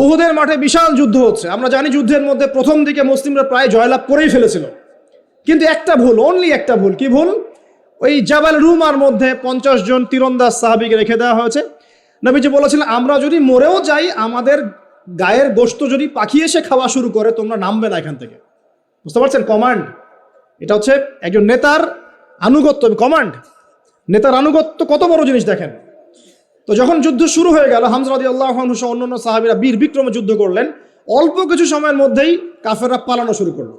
উহুদের মাঠে বিশাল যুদ্ধ হচ্ছে। আমরা জানি যুদ্ধের মধ্যে প্রথম দিকে মুসলিমরা প্রায় জয়লাভ করেই ফেলেছিল, কিন্তু একটা ভুল, অনলি একটা ভুল। কি ভুল? ওই জাবাল রুমার মধ্যে 50 জন তীরন্দাজ সাহাবীকে রেখে দেওয়া হয়েছে। নবীজি বলেছিলেন, আমরা যদি মরেও যাই, আমাদের গায়ের গোশত যদি পাখি এসে খাওয়া শুরু করে, তোমরা নামবে না এখান থেকে। বুঝতে পারছেন? কমান্ড। এটা হচ্ছে একজন নেতার আনুগত্য, কমান্ড। নেতার আনুগত্য কত বড় জিনিস দেখেন। তো যখন যুদ্ধ শুরু হয়ে গেল, হামজা রাদিয়াল্লাহু আনহু সহ অন্যান্য সাহাবীরা বীর বিক্রমে যুদ্ধ করলেন। অল্প কিছু সময়ের মধ্যেই কাফেররা পালানো শুরু করলো।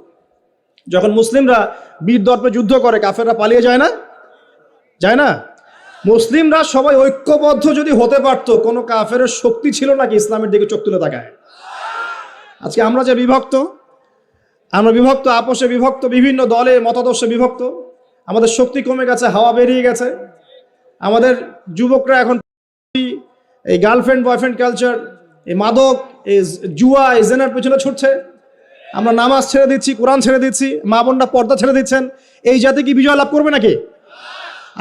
যখন মুসলিমরা বীর দর্পে যুদ্ধ করে, কাফেররা পালিয়ে যায় না? যায় না? মুসলিমরা সবাই ঐক্যবদ্ধ যদি হতে পারতো, কোনো কাফের শক্তি ছিল নাকি ইসলামের দিকে চোখ তুলে তাকায়? আজকে আমরা যে বিভক্ত, আমরা বিভক্ত, আপোষে বিভক্ত, বিভিন্ন দলে মতাদর্শে বিভক্ত, আমাদের শক্তি কমে গেছে, হাওয়া বেরিয়ে গেছে। আমাদের যুবকরা এখন এই গার্লফ্রেন্ড বয়ফ্রেন্ড কালচার, এই মাদক, এই জুয়া, এই জেনার পেছনে ছুটছে। আমরা নামাজ ছেড়ে দিচ্ছি, কোরআন ছেড়ে দিচ্ছি, মা বোনরা পর্দা ছেড়ে দিচ্ছেন। এই জাতি কি বিজয় লাভ করবে নাকি?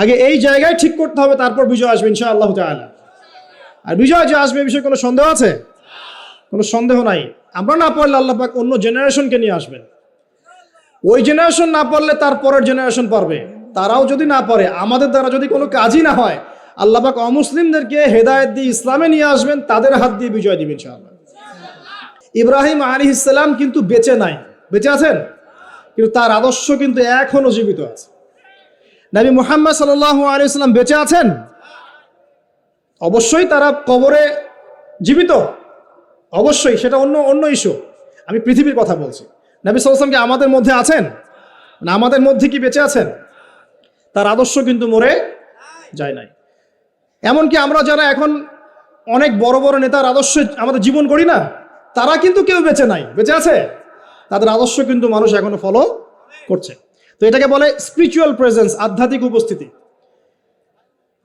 আগে এই জায়গায় ঠিক করতে হবে, তারপর বিজয় আসবে ইনশাআল্লাহ তাআলা। আর বিজয় যে আসবে, এই বিষয়ে কোনো সন্দেহ আছে? কোনো সন্দেহ নাই। আমরা না পারলে আল্লাহ পাক অন্য জেনারেশনকে নিয়ে আসবেন। ওই জেনারেশন না পারলে তার পরের জেনারেশন পারবে। তারাও যদি না পারে, আমাদের দ্বারা যদি কোনো কাজই না হয়, আল্লাহ পাক অমুসলিমদেরকে হেদায়েত দিয়ে ইসলামে নিয়ে আসবেন, তাদের হাত দিয়ে বিজয় দিবেন ইনশাআল্লাহ। ইব্রাহিম আলাইহিস সালাম কিন্তু বেঁচে নাই, বেঁচে আছেন, কিন্তু তার আদর্শ কিন্তু এখনো জীবিত আছে। নবী মুহাম্মদ সাল্লাল্লাহু আলাইহি ওয়াসাল্লাম বেঁচে আছেন, অবশ্যই তারা কবরে জীবিত, অবশ্যই, সেটা অন্য ইস্যু। আমি পৃথিবীর কথা বলছি। নবী সাল্লাল্লাহু আলাইহি ওয়াসাল্লাম কি আমাদের মধ্যে আছেন? না, আমাদের মধ্যে কি বেঁচে আছেন? তার আদর্শ কিন্তু মরে যায় নাই। এমনকি আমরা যারা এখন অনেক বড় বড় নেতার আদর্শে আমাদের জীবন গড়ি না, তারা কিন্তু কেউ বেঁচে নাই, বেঁচে আছে। তাদের আদর্শ কিন্তু মানুষ এখনো ফলো করছে। তো এটাকে বলে স্পিরিচুয়াল প্রেজেন্স, আধ্যাত্মিক উপস্থিতি।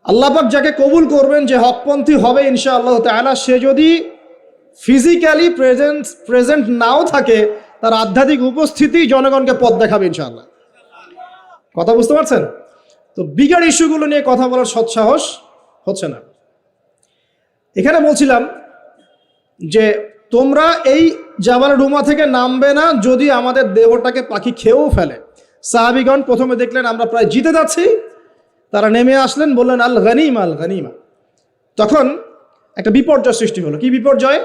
আল্লাহ পাক যাকে কবুল করবেন, যে হকপন্থী হবে ইনশাআল্লাহ তাআলা, সে যদি ফিজিক্যালি প্রেজেন্ট নাও থাকে, তার আধ্যাত্মিক উপস্থিতি জনগণকে পথ দেখাবে ইনশাআল্লাহ। কথা বুঝতে পারছেন? তো বিগার ইস্যুগুলো নিয়ে কথা বলার সৎসাহস হচ্ছে না। এখানে বলছিলাম যে তোমরা এই জাবাল রুমা থেকে নামবে না যদি আমাদের দেহটাকে পাখি খেয়েও ফেলে। সাহাবীগণ প্রথমে দেখলেন আমরা প্রায় জিতে যাচ্ছি, তারা নেমে আসলেন, বললেন আল গনিমা, আল গনিমা। তখন একটা বিপর্যয় সৃষ্টি হলো। কি বিপর্যয়?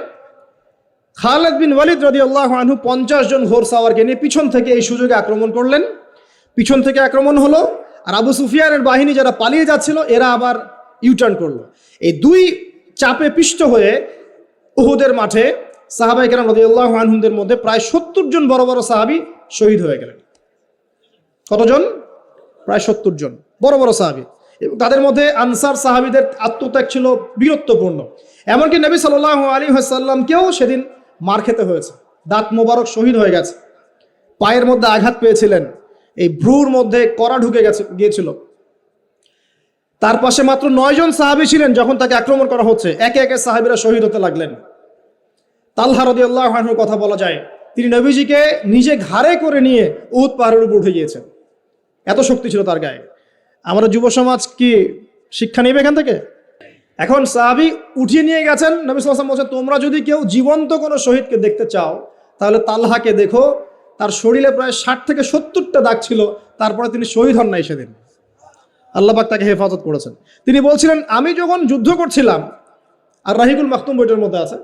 খালিদ বিন ওয়ালিদ রাদিয়াল্লাহু আনহু 50 জন ঘোড়সাওয়ারকে নিয়ে পিছন থেকে এই সুযোগে আক্রমণ করলেন। পিছন থেকে আক্রমণ হলো, আর আবু সুফিয়ানের বাহিনী যারা পালিয়ে যাচ্ছিল, এরা আবার ইউটার্ন করলো। এই দুই চাপে পিষ্ট হয়ে উহুদের মাঠে সাহাবায়ে কেরাম রাদিয়াল্লাহু আনহুদের মধ্যে প্রায় 70 জন বড় বড় সাহাবী শহীদ হয়ে গেলেন। কতজন? প্রায় 70 জন বড় বড় সাহাবী। এবং তাদের মধ্যে আনসার সাহাবীদের আত্মত্যাগ ছিল বীরত্বপূর্ণ। এমনকি নবী সাল্লাল্লাহু আলাইহি ওয়াসাল্লামকেও সেদিন মার খেতে হয়েছে, দাঁত মোবারক শহীদ হয়ে গেছে, পায়ের মধ্যে আঘাত পেয়েছিলেন, এই ভ্রুর মধ্যে কড়া ঢুকে গিয়েছিল। তার পাশে মাত্র 9 জন সাহাবী ছিলেন যখন তাকে আক্রমণ করা হচ্ছে। একে একে সাহাবীরা শহীদ হতে লাগলেন। তালহা রাদিয়াল্লাহু আনহুর কথা বলা যায়, তিনি নবীজিকে নিজে ঘাড়ে করে নিয়ে উহুদ পাহাড়ের উপর উঠে গিয়েছেন, এত শক্তি ছিল তার গায়ে। আমরা যুব সমাজ কি শিক্ষা নেবে এখান থেকে? এখন সাহাবী উঠিয়ে নিয়ে গেছেন, নবী সাল্লাল্লাহু আলাইহি ওয়াসাল্লাম বলছেন, তোমরা যদি কেউ জীবন্ত কোনো শহীদকে দেখতে চাও, তাহলে তালহাকে দেখো। তার শরীরে প্রায় 60 থেকে 70টা দাগ ছিল, তারপরে তিনি শহীদ হন নাই সেদিন। আল্লাহ পাক তাকে হেফাজত করেছেন। তিনি বলছিলেন, আমি যখন যুদ্ধ করছিলাম, আর রাহিকুল মাখতুম বইটার মধ্যে আছে,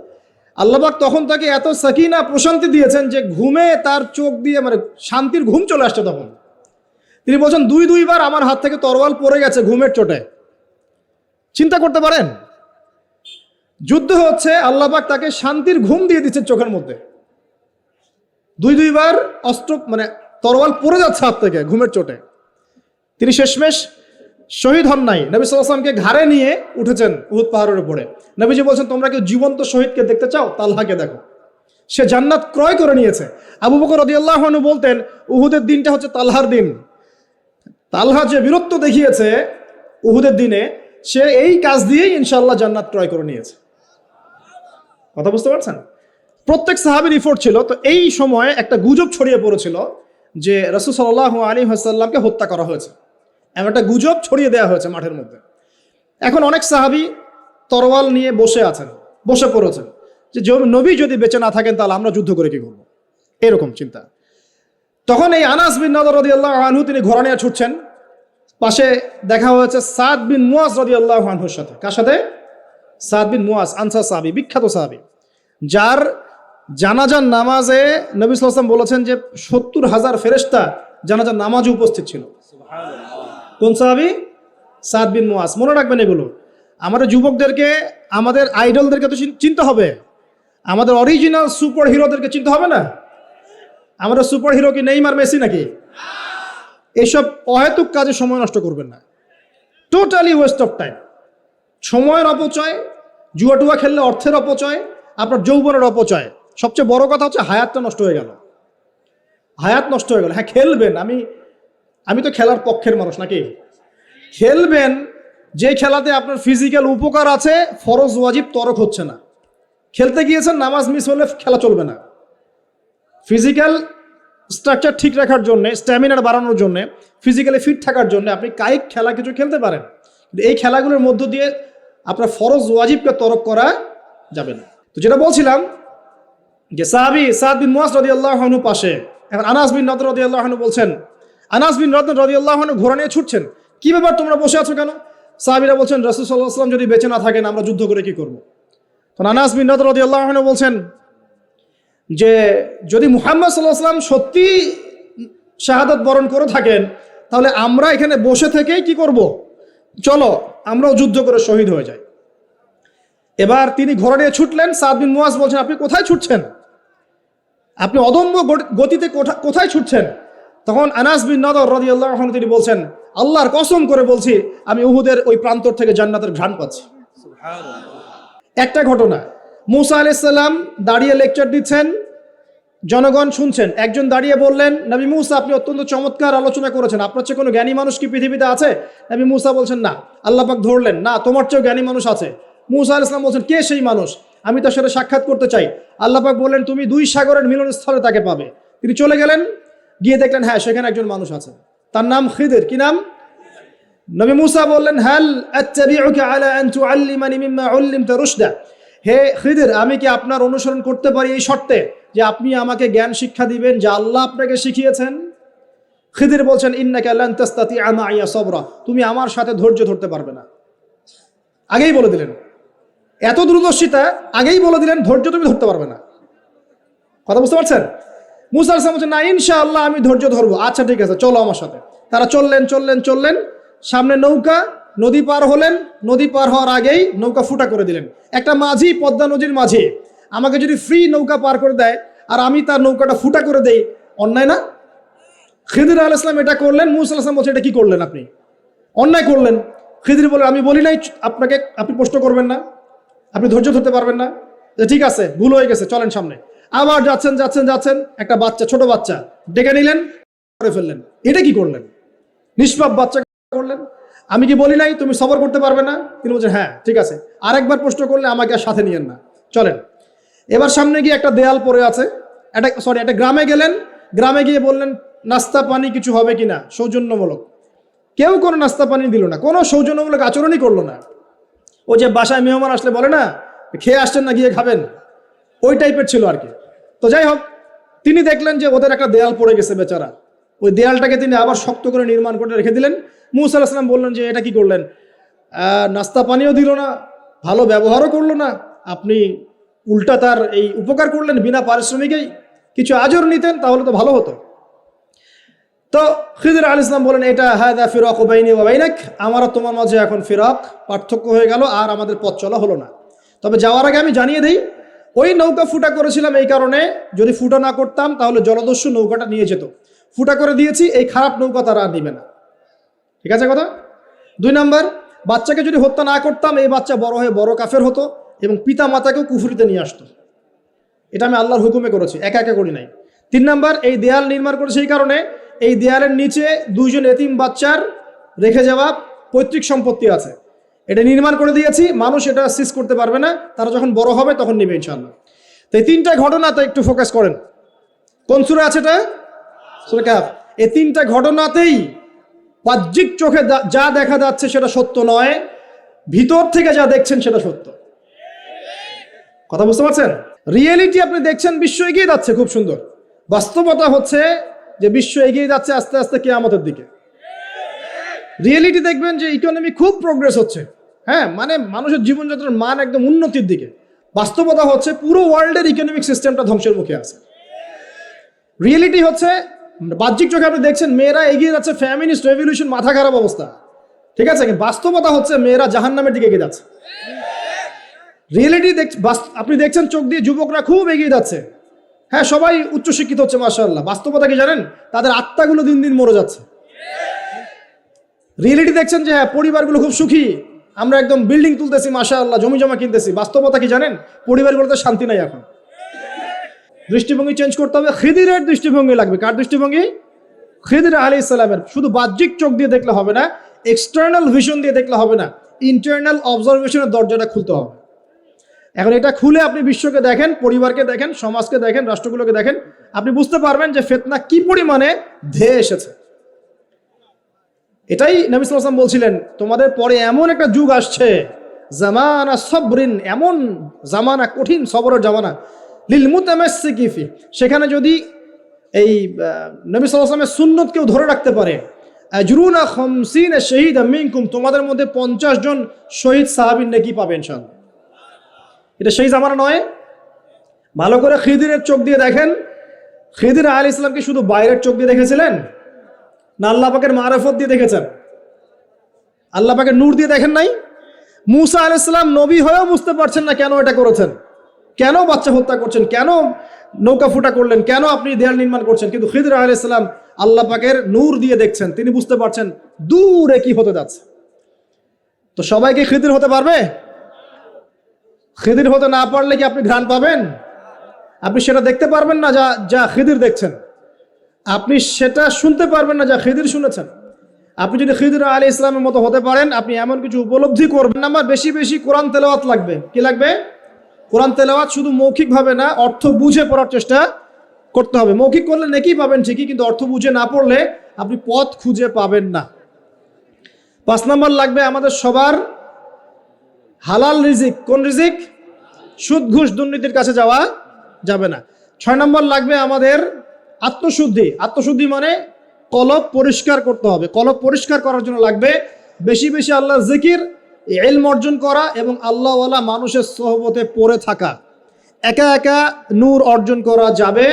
আল্লাহ পাক তখন তাকে এত সাকিনা, প্রশান্তি দিয়েছেন যে ঘুমে তার চোখ দিয়ে মানে শান্তির ঘুম চলে আসছে। তখন তিনি বলছেন, দুইবার আমার হাত থেকে তরোয়াল পড়ে গেছে ঘুমের চোটে। চিন্তা করতে পারেন, যুদ্ধ হচ্ছে, আল্লাহ পাক তাকে শান্তির ঘুম দিয়ে দিচ্ছেন চোখের মধ্যে। দুইবার অস্ত্র মানে তরোয়াল পড়ে যাচ্ছে হাত থেকে ঘুমের চোটে। তিনি শেষমেশ শহীদ হন নাই। নবী সাল্লাল্লাহু আলাইহি ওয়াসাল্লামকে ঘাড়ে নিয়ে উঠেছেন উহুদ পাহাড়ের উপরে। নবীজি বলছেন, তোমরা কেউ জীবন্ত শহীদকে দেখতে চাও, তালহাকে দেখো, সে জান্নাত ক্রয় করে নিয়েছে। আবু বকর রাদিয়াল্লাহু আনহু বলতেন, উহুদের দিনটা হচ্ছে তালহার দিন। তালহা যে বীরত্ব দেখিয়েছে উহুদের দিনে, সে এই কাজ দিয়েই ইনশাআল্লাহ জান্নাত ক্রয় করে নিয়েছে। কথা বুঝতে পারছেন? প্রত্যেক সাহাবীর ইফোর্ট ছিল। তো এই সময়ে একটা গুজব ছড়িয়ে পড়েছিল যে রাসূল সাল্লাল্লাহু আলাইহি ওয়াসাল্লামকে হত্যা করা হয়েছে, এমন একটা গুজব ছড়িয়ে দেওয়া হয়েছে মাঠের মধ্যে। এখন অনেক সাহাবী তরোয়াল নিয়ে বসে পড়েছেন। যে নবী যদি বেঁচে না থাকেন তাহলে আমরা যুদ্ধ করে কি করবো, এরকম চিন্তা। তখন এই আনাস বিন নাদর রাদিয়াল্লাহু আনহু তিনি ঘোড়া নিয়ে ছুটছেন, পাশে দেখা হয়েছে সাদ বিন মুয়াজ রাদিয়াল্লাহু আনহুর সাথে। কার সাথে? সাদ বিন মুয়াজ, আনসার সাহাবী, বিখ্যাত সাহাবী, যার জানাজার নামাজে নবী সাল্লাল্লাহু আলাইহি ওয়াসাল্লাম বলেছেন যে 70,000 ফেরেশতা জানাজার নামাজে উপস্থিত ছিল। কোন সাহাবী? সাদ বিন মুয়াজ। মনে রাখবেন এগুলো। আমাদের যুবকদেরকে, আমাদের আইডলদেরকে তো চিনতে হবে, আমাদের অরিজিনাল সুপার হিরোদেরকে চিনতে হবে না? আমাদের সুপার হিরো কি নেইমার, মেসি নাকি? এইসব অহেতুক কাজে সময় নষ্ট করবেন না, টোটালি ওয়েস্ট অফ টাইম। সময়ের অপচয়, জুয়া টুয়া খেললে অর্থের অপচয়, আপনার যৌবনের অপচয়, সবচেয়ে বড় কথা হচ্ছে হায়াতটা নষ্ট হয়ে গেল। হায়াত নষ্ট হয়ে গেল। হ্যাঁ খেলবেন, আমি তো খেলার পক্ষের মানুষ নাকি? খেলবেন যে খেলাতে আপনার ফিজিক্যাল উপকার আছে, ফরজ ওয়াজিব তরক হচ্ছে না। খেলতে গিয়েছেন, নামাজ মিস হলে খেলা চলবে না। ফিজিক্যাল স্ট্রাকচার ঠিক রাখার জন্য, স্ট্যামিনার বাড়ানোর জন্য, ফিজিক্যালি ফিট থাকার জন্য আপনি কায়িক খেলা কিছু খেলতে পারেন, কিন্তু এই খেলাগুলোর মধ্য দিয়ে আপনার ফরজ ওয়াজিবকে তরক করা যাবে না। তো যেটা বলছিলাম যে সাহাবী সাদ বিন মুয়াজ রাদিয়াল্লাহু আনহু পাশে, এখন আনাস বিন নাদর রাদিয়াল্লাহু আনহু বলছেন, আনাস বিন নাদর রাদিয়াল্লাহু আনহু ঘোড়া নিয়ে ছুটছেন। কি ব্যাপার, তোমরা বসে আছো কেন? সাহাবীরা বলছেন, রাসূল সাল্লাল্লাহু আলাইহি ওয়াসাল্লাম যদি বেঁচে না থাকেন আমরা যুদ্ধ করে কি করব? তখন আনাস বিন নাদর রাদিয়াল্লাহু আনহু বলছেন যে যদি মুহাম্মদ সাল্লাল্লাহু আলাইহি ওয়াসাল্লাম সত্যি শাহাদাত বরণ করে থাকেন তাহলে আমরা এখানে বসে থেকেই কি করব, চলো আমরাও যুদ্ধ করে শহীদ হয়ে যাই। এবার তিনি ঘোড়া নিয়ে ছুটলেন। সাদ বিন মুয়াজ বলছেন, আপনি কোথায় ছুটছেন? আপনি অদম্য গতিতে কোথায় ছুটছেন? তখন আনাস বিন নাদর রাদিয়াল্লাহু আনহু তিনি বলছেন, আল্লাহর কসম করে বলছি আমি উহুদের ওই প্রান্তর থেকে জান্নাতের ঘ্রাণ পাচ্ছি। একটা ঘটনা, মুসা আলাইহিস সালাম দাঁড়িয়ে লেকচার দিচ্ছেন, জনগণ শুনছেন। একজন দাঁড়িয়ে বললেন, নবী মুসা আপনি অত্যন্ত চমৎকার আলোচনা করেছেন, আপনার চেয়ে কোনো জ্ঞানী মানুষ কি পৃথিবীতে আছে? নবী মুসা বলছেন না। আল্লাহ পাক ধরলেন, না তোমার চেয়েও জ্ঞানী মানুষ আছে। মুসা আলাইহিস সালাম বলছেন, কে সেই মানুষ? আমি তার সাথে সাক্ষাৎ করতে চাই। আল্লাহ পাক বললেন, তুমি দুই সাগরের মিলনস্থলে তাকে পাবে। তিনি চলে গেলেন, গিয়ে দেখলেন হ্যাঁ সেখানে একজন মানুষ আছে, তার নাম খিদির। কি নাম? নবী মুসা বললেন, হাল আত্তাবিউকা আলা আন তুআল্লিমানি মিম্মা উল্লিমতা রুশদা, হে খিদির আমি কি আপনার অনুসরণ করতে পারি এই শর্তে যে আপনি আমাকে জ্ঞান শিক্ষা দিবেন যা আল্লাহ আপনাকে শিখিয়েছেন? খিদির বলছেন, ইন্নাকা লান তাস্তাতিআ মাইয়া সাবরা, তুমি আমার সাথে ধৈর্য ধরতে পারবে না। আগেই বলে দিলেন, এত দূরদর্শিতা, আগেই বলে দিলেন ধৈর্য তুমি ধরতে পারবে না। কথা বুঝতে পারছেন? মুসা আলাইহিস সালাম বলছেন, না ইনশাআল্লাহ আমি ধৈর্য ধরবো। আচ্ছা ঠিক আছে, চলো আমার সাথে। তারা চললেন, সামনে নৌকা, নদী পার হলেন। নদী পার হওয়ার আগেই নৌকা ফুটা করে দিলেন। একটা মাঝি, পদ্মা নদীর মাঝি আমাকে যদি ফ্রি নৌকা পার করে দেয় আর আমি তার নৌকাটা ফুটা করে দেই, অন্যায় না? খিদির আলাইহিস সালাম এটা করলেন। মুসা আলাইহিস সালাম বলছে, এটা কি করলেন আপনি? অন্যায় করলেন। খিদির বলে, আমি বলি নাই আপনি প্রশ্ন করবেন না, আপনি ধৈর্য ধরতে পারবেন না। ঠিক আছে, ভুল হয়ে গেছে, চলেন সামনে। আবার যাচ্ছেন, একটা বাচ্চা, ছোট বাচ্চা ডেকে নিলেন, করে ফেললেন। এটা কি করলেন? নিষ্পাপ বাচ্চা করলেন। আমি কি বলি নাই তুমি সবর করতে পারবে না? তিনি বলছেন, হ্যাঁ ঠিক আছে, আরেকবার প্রশ্ন করলে আমাকে আর সাথে নিয়েন না, চলেন। এবার সামনে গিয়ে একটা দেয়াল পড়ে আছে, একটা গ্রামে গেলেন। গ্রামে গিয়ে বললেন, নাস্তা পানি কিছু হবে কিনা, সৌজন্যমূলক। কেউ কোনো নাস্তা পানি দিল না, কোনো সৌজন্যমূলক আচরণই করলো না। ও যে বাসায় মেহমান আসলে বলে না, খেয়ে আসছেন না গিয়ে খাবেন, ওই টাইপের ছিল আর কি। তো যাই হোক, তিনি দেখলেন যে ওদের একটা দেয়াল পড়ে গেছে বেচারা, ওই দেয়ালটাকে তিনি আবার শক্ত করে নির্মাণ করে রেখে দিলেন। মুসা আলাইহিস সালাম বললেন যে এটা কি করলেন? নাস্তা পানিও দিল না, ভালো ব্যবহারও করলো না, আপনি উল্টা তার এই উপকার করলেন বিনা পারিশ্রমিকেই। কিছু আজর নিতেন তাহলে তো ভালো হতো। তো খিদির আলাইহিস সালাম বলেন, এটা হাদা ফিরাকু বাইনি ওয়া বাইনাক, আমার আর তোমার মাঝে এখন ফিরাক, পার্থক্য হয়ে গেল, আর আমাদের পথ চলা হলো না। তবে যাওয়ার আগে আমি জানিয়ে দিই, ওই নৌকা ফুটা করেছিলাম এই কারণে, যদি ফুটা না করতাম তাহলে জলদস্যু নৌকাটা নিয়ে যেত। ফুটা করে দিয়েছি, এই খারাপ নৌকা তারা আর নিবে না। ঠিক আছে কথা? 2 নাম্বার, বাচ্চাকে যদি হত্যা না করতাম এই বাচ্চা বড় হয়ে বড় কাফের হতো এবং পিতা মাতাকেও কুফরিতে নিয়ে আসতো। এটা আমি আল্লাহর হুকুমে করেছি, একা করি নাই। 3 নাম্বার, এই দেয়াল নির্মাণ করেছি এই কারণে, এই দেয়ালের নিচে 2 জন এতিম বাচ্চার রেখে যাওয়া পৈতৃক সম্পত্তি আছে, এটা নির্মাণ করে দিয়েছি, মানুষ এটা সিজ করতে পারবে না, তারা যখন বড় হবে তখন নেবে ইনশাআল্লাহ। তো এই 3টা ঘটনাতে একটু ফোকাস করেন। কোন সূরা আছে এটা? সূরা কাহফ। এই 3টা ঘটনাতেই বাহ্যিক চোখে যা দেখা যাচ্ছে সেটা সত্য নয়, ভিতর থেকে যা দেখছেন সেটা সত্য। কথা বুঝতে পারছেন? রিয়েলিটি আপনি দেখছেন বিশ্ব এগিয়ে যাচ্ছে, খুব সুন্দর। বাস্তবতা হচ্ছে যে বিশ্ব এগিয়ে যাচ্ছে আস্তে আস্তে কিয়ামতের দিকে। রিয়েলিটি দেখবেন যে ইকোনমি খুব প্রোগ্রেস হচ্ছে, হ্যাঁ, মানে মানুষের জীবনযাত্রার মান একদম উন্নতির দিকে। বাস্তবতা হচ্ছে পুরো ওয়ার্ল্ডের ইকোনমিক সিস্টেমটা ধ্বংসের মুখে আছে। রিয়েলিটি হচ্ছে বাহ্যিক চোখে আপনি দেখছেন মেয়েরা এগিয়ে যাচ্ছে, ফ্যামিনিস্ট রেভলিউশন, মাথা খারাপ অবস্থা, ঠিক আছে, কিন্তু বাস্তবতা হচ্ছে মেয়েরা জাহান্নামের দিকে এগিয়ে যাচ্ছে। রিয়েলিটি আপনি দেখছেন চোখ দিয়ে যুবকরা খুব এগিয়ে যাচ্ছে, হ্যাঁ, সবাই উচ্চশিক্ষিত হচ্ছে মাশাআল্লাহ। বাস্তবতা কি জানেন? তাদের আত্মাগুলো দিন দিন মরে যাচ্ছে। রিয়েলিটি দেখছেন যে হ্যাঁ, পরিবারগুলো খুব সুখী, আমরা একদম বিল্ডিং তুলতেছি মাশাআল্লাহ, জমি জমা কিনতেছি। বাস্তবতা কি জানেন? পরিবারগুলোতে শান্তি নাই। এখন দৃষ্টিভঙ্গি চেঞ্জ করতে হবে। খিদিরের দৃষ্টিভঙ্গি লাগবে। কার দৃষ্টিভঙ্গি? খিদির আলাইহিস সালামের। শুধু বাহ্যিক চোখ দিয়ে দেখলে হবে না, এক্সটার্নাল ভিশন দিয়ে দেখলে হবে না, ইন্টারনাল অবজারভেশনের দরজাটা খুলতে হবে। এখন এটা খুলে আপনি বিশ্বকে দেখেন, পরিবারকে দেখেন, সমাজকে দেখেন, রাষ্ট্রগুলোকে দেখেন, আপনি বুঝতে পারবেন যে ফিতনা কি পরিমাণে ধেয়ে এসেছে। এটাই নবী সাল্লাল্লাহু আলাইহি ওয়াসাল্লাম বলছিলেন, তোমাদের পরে এমন একটা যুগ আসছে, জামানা সবরিন, এমন জামানা, কঠিন সবরের জামানা, লিল মুতামাসসিকি ফি, সেখানে যদি এই নবী সাল্লাল্লাহু আলাইহি ওয়াসাল্লামের সুন্নত কেউ ধরে রাখতে পারে, আজরুনা 50 শাহীদা মিনকুম, তোমাদের মধ্যে 50 জন শহীদ সাহাবীর নেকি পাবে ইনশাআল্লাহ। এটা সেই জামানা নয়। ভালো করে খিদিরের চোখ দিয়ে দেখেন, খিদির আলাইহিস সালাম কি শুধু বাইরের চোখ দিয়ে দেখেছিলেন, না আল্লাহ পাকের মারিফত দিয়ে দেখেছেন? আল্লাহ পাকের নূর দিয়ে দেখেন নাই? মুসা আলাইহিস সালাম নবী হয়েও বুঝতে পারছেন না কেন এটা করেছেন, কেন বাচ্চা হত্যা করছেন, কেন নৌকা ফুটা করলেন, কেন আপনি দেয়াল নির্মাণ করছেন, কিন্তু খিদির আলাইহিস সালাম আল্লাহ পাকের নূর দিয়ে দেখছেন, তিনি বুঝতে পারছেন দূরে কি হতে যাচ্ছে। তো সবাই কি খিদির হতে পারবে? খিদির হতে না পারলে কি আপনি ঘ্রাণ পাবেন? আপনি সেটা দেখতে পারবেন না যা যা খিদির দেখছেন, আপনি সেটা শুনতে পারবেন না যা খিদির শুনেছেন। আপনি যদি খিদির আলাইহিস সালামের মতো হতে পারেন, আপনি এমন কিছু উপলব্ধি করবেন। আমার বেশি বেশি কোরআন তেলাওয়াত লাগবে। কি লাগবে? কোরআন তেলাওয়াত শুধু মৌখিকভাবে না, অর্থ বুঝে পড়ার চেষ্টা করতে হবে। মৌখিক করলে নেকি পাবেন ঠিকই, কিন্তু অর্থ বুঝে না পড়লে আপনি পথ খুঁজে পাবেন না। 5 নম্বর লাগবে আমাদের সবার হালাল রিজিক। কোন রিজিক? সুদ ঘুষ দুর্নীতির কাছে যাওয়া যাবে না। 6 নম্বর লাগবে আমাদের আত্মশুদ্ধি। আত্মশুদ্ধি মানে কলব পরিষ্কার করতে হবে। কলব পরিষ্কার করার জন্য লাগবে বেশি বেশি আল্লাহর জিকির, ইলম অর্জন করা এবং আল্লাহওয়ালা মানুষের সোহবতে পড়ে থাকা। একা একা নূর অর্জন করা যাবে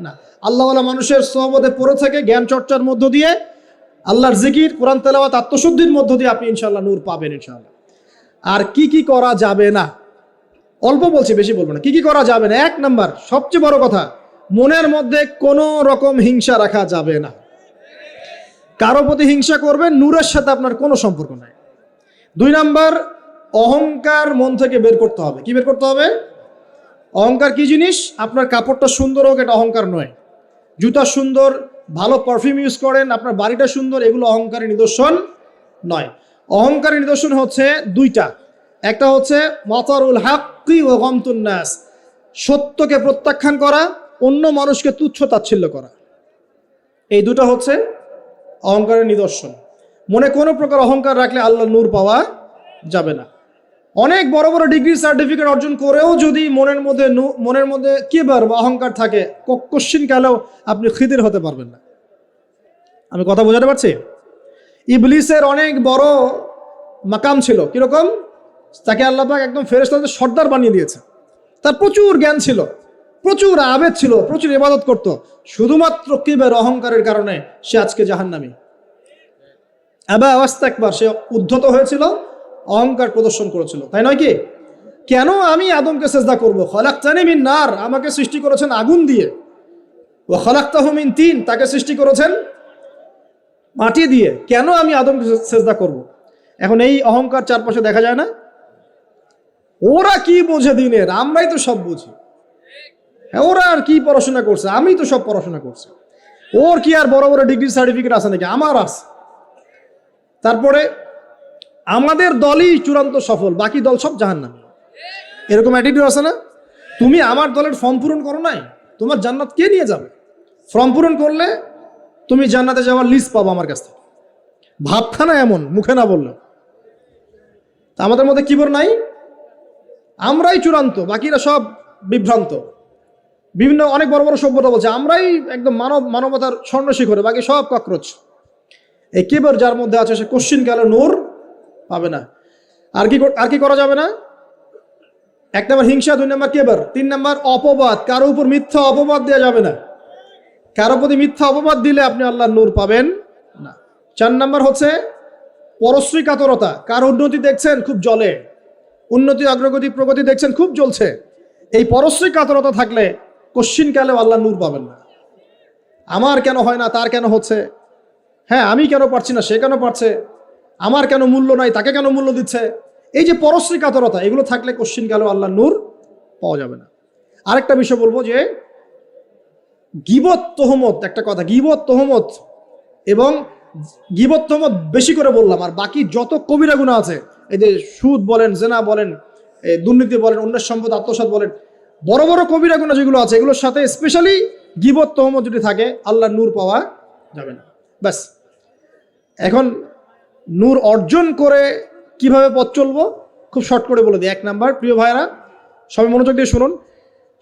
না। আল্লাহওয়ালা মানুষের সোহবতে পড়ে থেকে জ্ঞান চর্চার মধ্য দিয়ে, আল্লাহর জিকির, কোরআন তেলাওয়াত, আত্মশুদ্ধির মধ্য দিয়ে আপনি ইনশাআল্লাহ নূর পাবেন ইনশাআল্লাহ। আর কি কি করা যাবে না? অল্প বলছি, বেশি বলবো না। কি কি করা যাবে না? 1 নাম্বার, সবচেয়ে বড় কথা, মনের মধ্যে কোনো রকম হিংসা রাখা যাবে না। কারো প্রতি হিংসা করবেন, নূরের সাথে আপনার কোনো সম্পর্ক নাই। 2 নাম্বার, অহংকার মন থেকে বের করতে হবে। কি বের করতে হবে? অহংকার কি জিনিস? আপনার কাপড়টা সুন্দর হোক, এটা অহংকার নয়। জুতা সুন্দর, ভালো পারফিউম ইউজ করেন, আপনার বাড়িটা সুন্দর, এগুলো অহংকারের নিদর্শন নয়। অহংকারের নিদর্শন হচ্ছে 2টা। একটা হচ্ছে মাতারুল হাক্কি ওয়া গামতুন নাস, সত্যকে প্রত্যাখ্যান করা, অন্য মানুষকে তুচ্ছ তাচ্ছিল্য করা। এই 2টা হচ্ছে অহংকারের নিদর্শন। মনে কোনো প্রকার অহংকার রাখলে আল্লাহর নূর পাওয়া যাবে না। অনেক বড় বড় ডিগ্রি সার্টিফিকেট অর্জন করেও যদি মনের মধ্যে কিবার বা অহংকার থাকে, কোশ্চিন কালেও আপনি খিদির হতে পারবেন না। আমি কথা বোঝাতে পারছি? ইবলিসের অনেক বড় মাকাম ছিল। কিরকম? তাকে আল্লাহ পাক একদম ফেরেশতাদের সর্দার বানিয়ে দিয়েছে। তার প্রচুর জ্ঞান ছিল, প্রচুর আবেদ ছিল, প্রচুর ইবাদত করত। শুধুমাত্র কিবার, অহংকারের কারণে সে আজকে জাহান্নামী। আবা ওয়াস্তাকবার, সে উদ্ধত হয়েছিল, অহংকার প্রদর্শন করেছিল, তাই নয় কি? কেন আমি আদমকে সিজদা করব? খলাকতানি মিন নার, আমাকে সৃষ্টি করেছেন আগুন দিয়ে। ওয়া খলাকতাহু মিন তিন, তাকে সৃষ্টি করেছেন মাটি দিয়ে। কেন আমি আদমকে সিজদা করব? এখন এই অহংকার চারপাশে দেখা যায় না? ওরা কি বোঝে দিনের, আমরাই তো সব বুঝি। ওরা আর কি পড়াশোনা করছে, আমি তো সব পড়াশোনা করছি। ওর কি আর বড় বড় ডিগ্রি সার্টিফিকেট আছে নাকি? আমার আছে। তারপরে আমাদের দলই চূড়ান্ত সফল, বাকি দল সব জাহান্নামী। এরকম অ্যাটিটিউড আছে না? তুমি আমার দলের ফর্ম পূরণ করো নাই, তোমার জান্নাত কে নিয়ে যাবে? ফর্ম পূরণ করলে তুমি জান্নাতে যাওয়ার লিস্ট পাবো আমার কাছ থেকে। ভাবখানা এমন, মুখে না বললো। তা আমাদের মধ্যে কিবর নাই? আমরাই চূড়ান্ত, বাকিরা সব বিভ্রান্ত। বিভিন্ন অনেক বড় বড় সভ্যতা বলছে আমরাই একদম মানবতার স্বর্ণ শিখরে, বাকি সব ককরোচ। এই কিবর যার মধ্যে আছে সে কোশ্চিন কালে নূর পাবে না। আর কি করা যাবে না? 1 নম্বর হিংসা, 2 নম্বর কিবর, 3 নম্বর অপবাদ। কারো উপর মিথ্যা অপবাদ দেওয়া যাবে না। কারো প্রতি মিথ্যা অপবাদ দিলে আপনি আল্লাহর নূর পাবেন না। 4 নম্বর হচ্ছে পরশ্রী কাতরতা। কারো উন্নতি দেখছেন খুব জ্বলে, উন্নতি অগ্রগতি প্রগতি দেখছেন খুব জ্বলছে, এই পরশ্রী কাতরতা থাকলে কোশ্চিন কালেও আল্লাহর নূর পাবেন না। আমার কেন হয় না, তার কেন হচ্ছে, হ্যাঁ আমি কেন পারছি না, সে কেন পারছে, আমার কেন মূল্য নাই, তাকে কেন মূল্য দিচ্ছে, এই যে পরশ্রী কাতরতা, এগুলো থাকলে কোশ্চিন কালেও আল্লাহর নূর পাওয়া যাবে না। আরেকটা বিষয় বলবো যে গীবত তহমত, একটা কথা, গীবত তহমত এবং গীবত তহমত বেশি করে বললাম, আর বাকি যত কবিরা গুনাহ আছে, এই যে সুদ বলেন, জেনা বলেন, দুর্নীতি বলেন, অন্যের সম্পদ আত্মসাৎ বলেন, বড় বড় কবিরা গুনাহ যেগুলো আছে এগুলোর সাথে স্পেশালি গীবত তহমত যদি থাকে আল্লাহর নূর পাওয়া যাবে না। ব্যাস, এখন নূর অর্জন করে কিভাবে পথ চলবো খুব শর্ট করে বলে দিই। 1 নাম্বার, প্রিয় ভাইরা সবাই মনোযোগ দিয়ে শুনুন,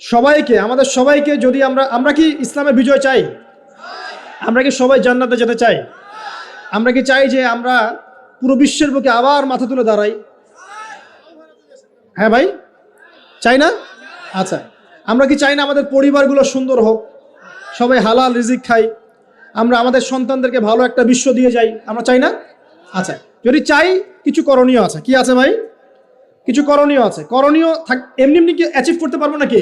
সবাইকে, আমাদের সবাইকে, যদি আমরা কি ইসলামের বিজয় চাই? আমরা কি সবাই জান্নাতে যেতে চাই? আমরা কি চাই যে আমরা পুরো বিশ্বের বুকে আবার মাথা তুলে দাঁড়াই? হ্যাঁ ভাই, চাই না? আচ্ছা, আমরা কি চাই না আমাদের পরিবারগুলো সুন্দর হোক, সবাই হালাল রিজিক খাই, আমরা আমাদের সন্তানদেরকে ভালো একটা বিশ্ব দিয়ে যাই? আমরা চাই না? আচ্ছা, যদি চাই কিছু করণীয় আছে। কি আছে ভাই? কিছু করণীয় আছে। করণীয় এমনি এমনি কি অ্যাচিভ করতে পারবো নাকি?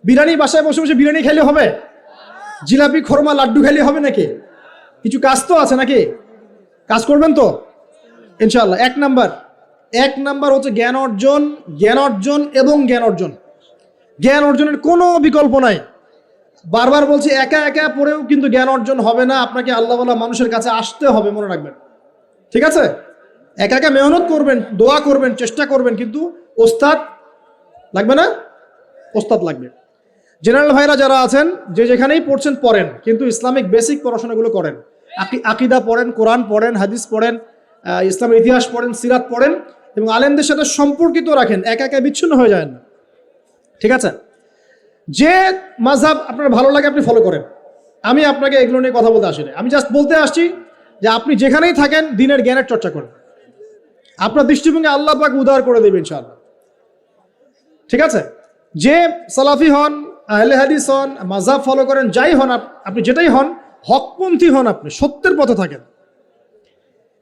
বিরিয়ানি বাসায় বসে বসে বিরিয়ানি খেলে হবে? জিলাপি খোরমা লাড্ডু খেলে হবে নাকি? কিছু কাজ তো আছে নাকি? কাজ করবেন তো ইনশাআল্লাহ। 1 নাম্বার হচ্ছে জ্ঞান অর্জন, জ্ঞান অর্জন এবং জ্ঞান অর্জন। জ্ঞান অর্জনের কোনো বিকল্প নাই। বারবার বলছি, একা একা পড়েও কিন্তু জ্ঞান অর্জন হবে না, আপনাকে আল্লাহওয়ালা মানুষের কাছে আসতে হবে, মনে রাখবেন। ঠিক আছে? একা একা মেহনত করবেন, দোয়া করবেন, চেষ্টা করবেন, কিন্তু ওস্তাদ লাগবে না? ওস্তাদ লাগবে। জেনারেল ভাইরা যারা আছেন, যে যেখানেই পড়ছেন পড়েন, কিন্তু ইসলামিক বেসিক পড়াশোনাগুলো করেন। আকিদা পড়েন, কোরআন পড়েন, হাদিস পড়েন, ইসলামের ইতিহাস পড়েন, সিরাত পড়েন, এবং আলেমদের সাথে সম্পর্কিত রাখেন, একা একা বিচ্ছিন্ন হয়ে যায় না। ঠিক আছে? যে মাযহাব আপনার ভালো লাগে আপনি ফলো করেন। আমি আপনাকে এগুলো নিয়ে কথা বলতে আসি না, আমি জাস্ট বলতে আসছি যে আপনি যেখানেই থাকেন দিনের জ্ঞানের চর্চা করেন, আপনার দৃষ্টিভঙ্গি আল্লাহ পাক উদার করে দেবে ইনশাআল্লাহ। ঠিক আছে? যে সালাফি হন, আহলে হাদিস হন, মাযহাব ফলো করেন, যাই হন আপনি, যেটাই হন, হকপন্থী হন, আপনি সত্যের পথে থাকেন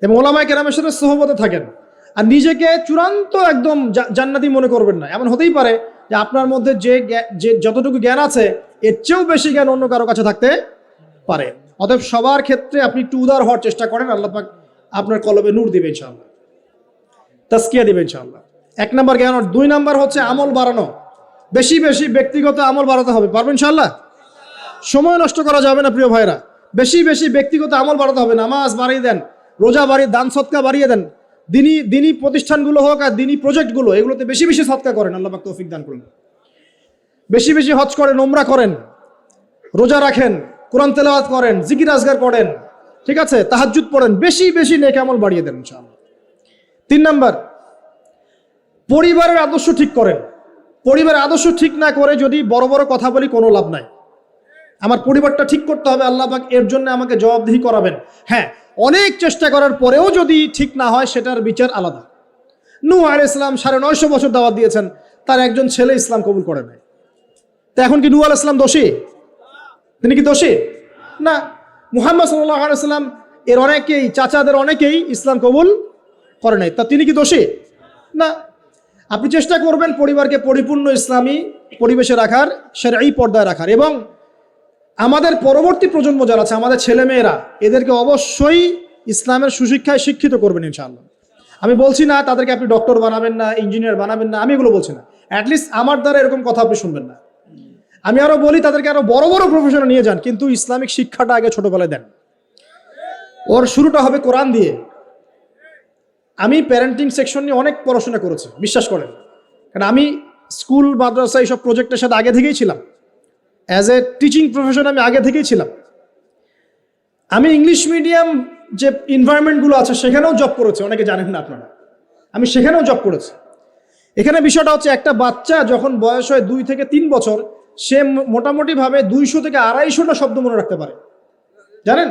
এবং ওলামায়ে কেরামের সাথে সোহবতে থাকেন। আর নিজেকে চূড়ান্ত একদম জান্নাতি মনে করবেন না। এমন হতেই পারে যে আপনার মধ্যে যে যতটুকু জ্ঞান আছে এর চেয়েও বেশি জ্ঞান অন্য কারো কাছে থাকতে পারে। অতএব সবার ক্ষেত্রে আপনি একটু উদার হওয়ার চেষ্টা করেন, আল্লাহ পাক আপনার কলবে নূর দিবে ইনশাআল্লাহ, তাজকিয়া দিবে ইনশাআল্লাহ। 1 নাম্বার জ্ঞান। 2 নাম্বার হচ্ছে আমল বাড়ানো। বেশি বেশি ব্যক্তিগত আমল বাড়াতে হবে। পারবেন ইনশাআল্লাহ? সময় নষ্ট করা যাবে না প্রিয় ভাইরা। বেশি বেশি ব্যক্তিগত আমল বাড়াতে হবে। নামাজ বাড়িয়ে দেন, রোজা বাড়িয়ে, দান সদকা বাড়িয়ে দেন। দিনী প্রতিষ্ঠানগুলো হোক আর দিনী প্রজেক্টগুলো, এগুলোতে বেশি বেশি সদকা করেন, আল্লাহ পাক তৌফিক দান করুন। বেশি বেশি হজ করেন, উমরা করেন, রোজা রাখেন, কোরআন তেলাওয়াত করেন, জিকির আজগার করেন। ঠিক আছে? তাহাজ্জুদ পড়েন, বেশি বেশি নেক আমল বাড়িয়ে দেন ইনশাআল্লাহ। 3 নাম্বার, পরিবারের আদর্শ ঠিক করেন। পরিবারের আদর্শ ঠিক না করে যদি বড় বড় কথা বলি কোনো লাভ নাই। আমার পরিবারটা ঠিক করতে হবে, আল্লাহ পাক এর জন্য আমাকে জবাবদিহি করাবেন। হ্যাঁ, অনেক চেষ্টা করার পরেও যদি ঠিক না হয় সেটার বিচার আলাদা। নূহ আলাইহিস সালাম 950 বছর দাওয়াত দিয়েছেন, তার একজন ছেলে ইসলাম কবুল করে নাই। তা এখন কি নূহ আলাইহিস সালাম দোষী? তিনি কি দোষী? না। মুহাম্মদ সাল্লাল্লাহু আলাইহি ওয়াসাল্লাম এর অনেকেই, চাচাদের অনেকেই ইসলাম কবুল করে নাই, তা তিনি কি দোষী? না। আপনি চেষ্টা করবেন পরিবারকে পরিপূর্ণ ইসলামী পরিবেশে রাখার, শরঈ পর্দায় রাখার, এবং আমাদের পরবর্তী প্রজন্ম যারা আছে, আমাদের ছেলেমেয়েরা, এদেরকে অবশ্যই ইসলামের সুশিক্ষায় শিক্ষিত করবেন ইনশাআল্লাহ। আমি বলছি না তাদেরকে আপনি ডক্টর বানাবেন না, ইঞ্জিনিয়ার বানাবেন না, আমি এগুলো বলছি না। অ্যাটলিস্ট আমার দ্বারা এরকম কথা আপনি শুনবেন না। আমি আরো বলি তাদেরকে আরো বড় বড় প্রফেশনে নিয়ে যান, কিন্তু ইসলামিক শিক্ষাটা আগে ছোটবেলায় দেন। ওর শুরুটা হবে কোরআন দিয়ে। আমি প্যারেন্টিং সেকশন নিয়ে অনেক পড়াশোনা করেছি, বিশ্বাস করেন, কারণ আমি স্কুল মাদ্রাসা এইসব প্রজেক্টের সাথে আগে থেকেই ছিলাম। অ্যাজ এ টিচিং প্রফেশন আমি আগে থেকেই ছিলাম। আমি ইংলিশ মিডিয়াম যে এনভায়রনমেন্টগুলো আছে সেখানেও জব করেছি, অনেকে জানেন না আপনারা, আমি সেখানেও জব করেছি। এখানে বিষয়টা হচ্ছে একটা বাচ্চা যখন বয়স হয় 2 থেকে 3 বছর, সে মোটামুটিভাবে 200 থেকে 250টা শব্দ মনে রাখতে পারে, জানেন?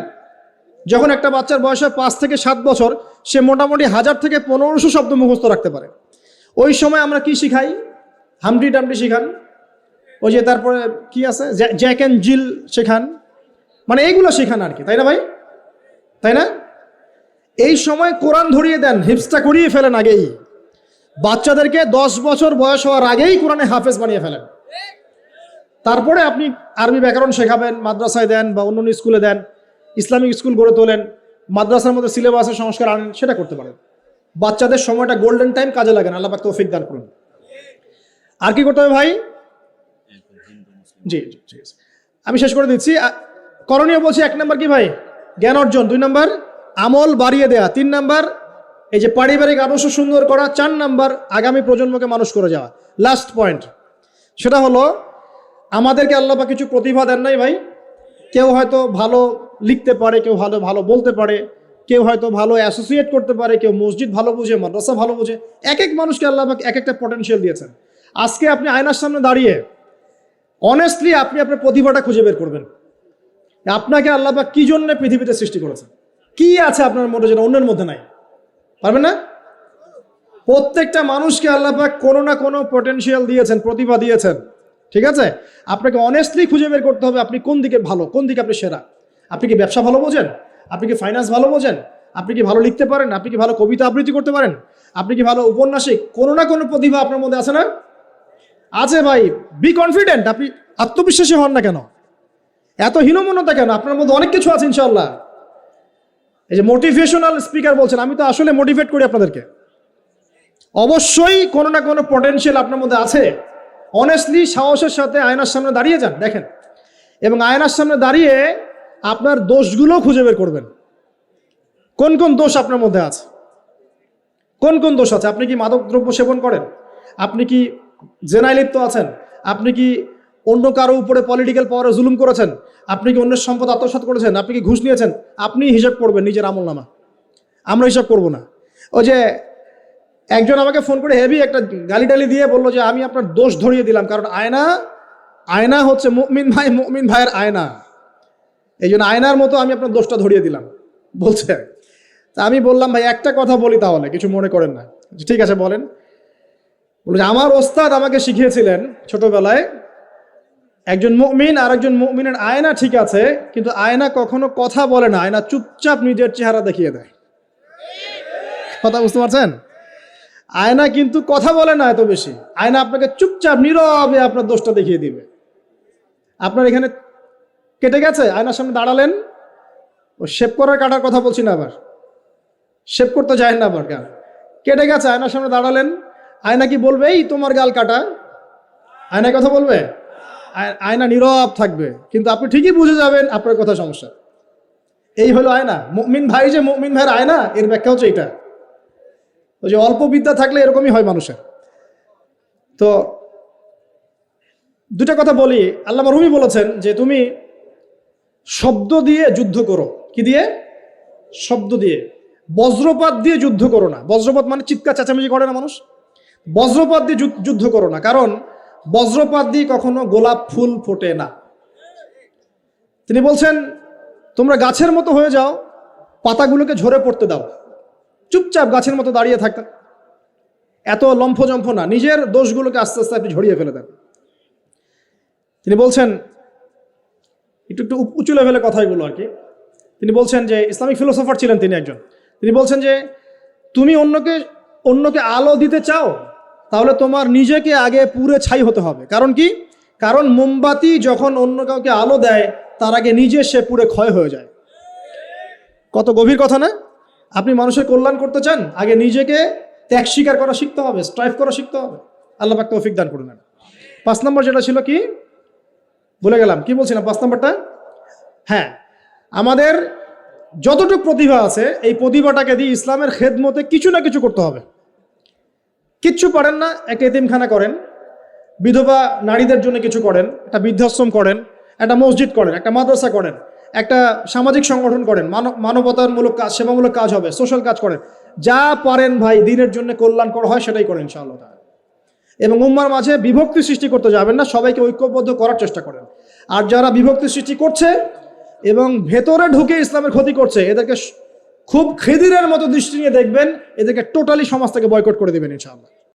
যখন একটা বাচ্চার বয়স হয় 5 থেকে 7 বছর, সে মোটামুটি 1000 থেকে 1500 শব্দ মুখস্থ রাখতে পারে। ওই সময় আমরা কি শিখাই? হামটি টামটি শিখান, ওই যে তারপরে কি আছে জ্যাক অ্যান্ড জিল শেখান, মানে এইগুলো শেখান আর কি, তাই না ভাই? তাই না? এই সময় কোরআন ধরিয়ে দেন, হিফজটা করিয়ে ফেলেন আগেই। বাচ্চাদেরকে 10 বছর বয়স হওয়ার আগেই কোরআনে হাফেজ বানিয়ে ফেলেন। তারপরে আপনি আরবি ব্যাকরণ শেখাবেন, মাদ্রাসায় দেন বা অন্য স্কুলে দেন, ইসলামিক স্কুল গড়ে তোলেন, মাদ্রাসার মধ্যে সিলেবাসের সংস্কার আনেন, সেটা করতে পারেন। বাচ্চাদের সময়টা গোল্ডেন টাইম, কাজে লাগান। আল্লাহ পাক তৌফিক দান করুন। আর কি করতে হবে ভাই? জি জি ঠিক আছে, আমি শেষ করে দিচ্ছি। করণীয় বলছি, 1 নম্বর কি ভাই? জ্ঞান অর্জন। 2 নম্বর আমল বাড়িয়ে দেয়া। 3 নম্বর এই যে পারিবারিক আদর্শ সুন্দর করা। 4 নম্বর আগামী প্রজন্মকে মানুষ করে যাওয়া। লাস্ট পয়েন্ট সেটা হলো, আমাদেরকে আল্লাহ পাক কিছু প্রতিভা দেন নাই ভাই। কেউ হয়তো ভালো লিখতে পারে, কেউ ভালো ভালো বলতে পারে, কেউ হয়তো ভালো অ্যাসোসিয়েট করতে পারে, কেউ মসজিদ ভালো বুঝে, মাদ্রাসা ভালো বুঝে। এক এক মানুষকে আল্লাহ পাক এক একটা পটেনশিয়াল দিয়েছেন। আজকে আপনি আয়নার সামনে দাঁড়িয়ে অনেস্টলি আপনি আপনার প্রতিভাটা খুঁজে বের করবেন। আপনাকে আল্লাহ পাক কি জন্য পৃথিবীতে সৃষ্টি করেছেন, কি আছে আপনার মধ্যে যেটা অন্যের মধ্যে নাই? পারবেন না? প্রত্যেকটা মানুষকে আল্লাহ পাক কোনো না কোনো পটেনশিয়াল দিয়েছেন, প্রতিভা দিয়েছেন। ঠিক আছে, আপনাকে অনেস্টলি খুঁজে বের করতে হবে আপনি কোন দিকে ভালো, কোন দিকে আপনি সেরা। আপনি কি ব্যবসা ভালো বোঝেন? আপনি কি ফাইন্যান্স ভালো বোঝেন? আপনি কি ভালো লিখতে পারেন? আপনি কি ভালো কবিতা আবৃত্তি করতে পারেন? আপনি কি ভালো উপন্যাসিক? কোনো না কোনো প্রতিভা আপনার মধ্যে আছে না? আছে ভাই। Be confident. আপনি আত্মবিশ্বাসী হন না কেন? এত হীনমন্যতা কেন? আপনার মধ্যে অনেক কিছু আছে ইনশাআল্লাহ। এই যে মোটিভেশনাল স্পিকার বলছেন, আমি তো আসলে মোটিভেট করি আপনাদেরকে। অবশ্যই কোনো না কোনো পটেনশিয়াল আপনার মধ্যে আছে। অনেস্টলি সাহসের সাথে আয়নার সামনে দাঁড়িয়ে যান, দেখেন, এবং আয়নার সামনে দাঁড়িয়ে আপনার দোষগুলো খুঁজে বের করবেন। কোন কোন দোষ আপনার মধ্যে আছে, কোন কোন দোষ আছে? আপনি কি মাদক দ্রব্য সেবন করেন? আপনি কি জেনায় লিপ্ত আছেন? আপনি কি অন্য কারো উপরে পলিটিক্যাল পাওয়ারে জুলুম করেছেন? আপনি কি অন্যের সম্পদ আত্মসাৎ করেছেন? আপনি কি ঘুষ নিয়েছেন? আপনি হিসাব করবেন নিজের আমলনামা, আমরা হিসাব করব না। ওই যে একজন আমাকে ফোন করে হেভি একটা গালিটালি দিয়ে বললো যে আমি আপনার দোষ ধরিয়ে দিলাম, কারণ আয়না হচ্ছে মুমিন ভাইয়ের আয়না, এই জন্য আয়নার মতো আমি আপনার দোষটা ধরিয়ে দিলাম বলছে। তা আমি বললাম, ভাই একটা কথা বলি, তাহলে কিছু মনে করেন না? ঠিক আছে বলেন। বলে আমার ওস্তাদ আমাকে শিখিয়েছিলেন ছোটবেলায়, একজন মুমিন আর একজন মুমিনের আয়না ঠিক আছে, কিন্তু আয়না কখনো কথা বলে না, আয়না চুপচাপ নিজের চেহারা দেখিয়ে দেয়। কথা বুঝতে পারছেন? আয়না কিন্তু কথা বলে না এত বেশি, আয়না আপনাকে চুপচাপ নীরবে আপনার দোষটা দেখিয়ে দিবে। আপনার এখানে কেটে গেছে, আয়নার সামনে দাঁড়ালেন, ও শেভ করার কাটার কথা বলছি না, আবার শেভ করতে যায় না, আবার গাল কেটে গেছে, আয়নার সামনে দাঁড়ালেন, আয়না কি বলবে এই তোমার গাল কাটা? আয়না কথা বলবে? আয়না নীরব থাকবে, কিন্তু আপনি ঠিকই বুঝে যাবেন আপনার কথা সমস্যা। এই হলো আয়না। মুমিন ভাই যে মুমিন ভাইয়ের আয়না, এর ব্যাখ্যা হচ্ছে এটা। ওই যে অল্প বিদ্যা থাকলে এরকমই হয় মানুষের। তো দুটা কথা বলি। আল্লামা রুমি বলেছেন যে তুমি শব্দ দিয়ে যুদ্ধ করো। কি দিয়ে? শব্দ দিয়ে। বজ্রপাত দিয়ে যুদ্ধ করো না। বজ্রপাত মানে চিৎকার চেঁচামেচি করে না মানুষ? বজ্রপাত দিয়ে যুদ্ধ করো না, কারণ বজ্রপাত দিয়ে কখনো গোলাপ ফুল ফোটে না। তিনি বলছেন তোমরা গাছের মতো হয়ে যাও, পাতাগুলোকে ঝরে পড়তে দাও, চুপচাপ গাছের মতো দাঁড়িয়ে থাকতেন, এত লম্ফজম্ফ না, নিজের দোষগুলোকে আস্তে আস্তে আপনি ঝরিয়ে ফেলে দেন। তিনি বলছেন, একটু একটু উঁচু লেভেলের কথা এগুলো আর কি। তিনি বলছেন যে ইসলামিক ফিলোসফার ছিলেন তিনি একজন। তিনি বলছেন যে তুমি অন্যকে আলো দিতে চাও, তাহলে তোমার নিজেকে আগে পুড়ে ছাই হতে হবে। কারণ কি? কারণ মোমবাতি যখন অন্য কাউকে আলো দেয়, তার আগে নিজে সে পুড়ে ক্ষয় হয়ে যায়। কত গভীর কথা না? আপনি মানুষের কল্যাণ করতে চান, আগে নিজেকে ত্যাগ স্বীকার করা শিখতে হবে, স্ট্রাইভ করা শিখতে হবে। আল্লাহ পাক তৌফিক দান করুন। 5 নম্বর যেটা ছিল কি ভুলে গেলাম, কি বলছিলাম 5 নম্বরটা? হ্যাঁ, আমাদের যতটুকু প্রতিভা আছে, এই প্রতিভাটাকে দিয়ে ইসলামের খেদমতে কিছু না কিছু করতে হবে। কিচ্ছু পারেন না, একটা এতিমখানা করেন, বিধবা নারীদের জন্য কিছু করেন, একটা বৃদ্ধাশ্রম করেন, একটা মসজিদ করেন, একটা মাদ্রাসা করেন, একটা সামাজিক সংগঠন করেন, মানবতামূলক কাজ, সেবামূলক কাজ হবে, সোশ্যাল কাজ করেন। যা পারেন ভাই, দিনের জন্য কল্যাণকর হয় সেটাই করেন ইনশাআল্লাহ। এবং উম্মার মাঝে বিভক্তি সৃষ্টি করতে যাবেন না, সবাইকে ঐক্যবদ্ধ করার চেষ্টা করেন। আর যারা বিভক্তি সৃষ্টি করছে এবং ভেতরে ঢুকে ইসলামের ক্ষতি করছে, এদেরকে খুব খিদিরের মতো দৃষ্টি নিয়ে দেখবেন, এদেরকে টোটালি সমাজ থেকে বয়কট করে দেবেন ইনশাআল্লাহ।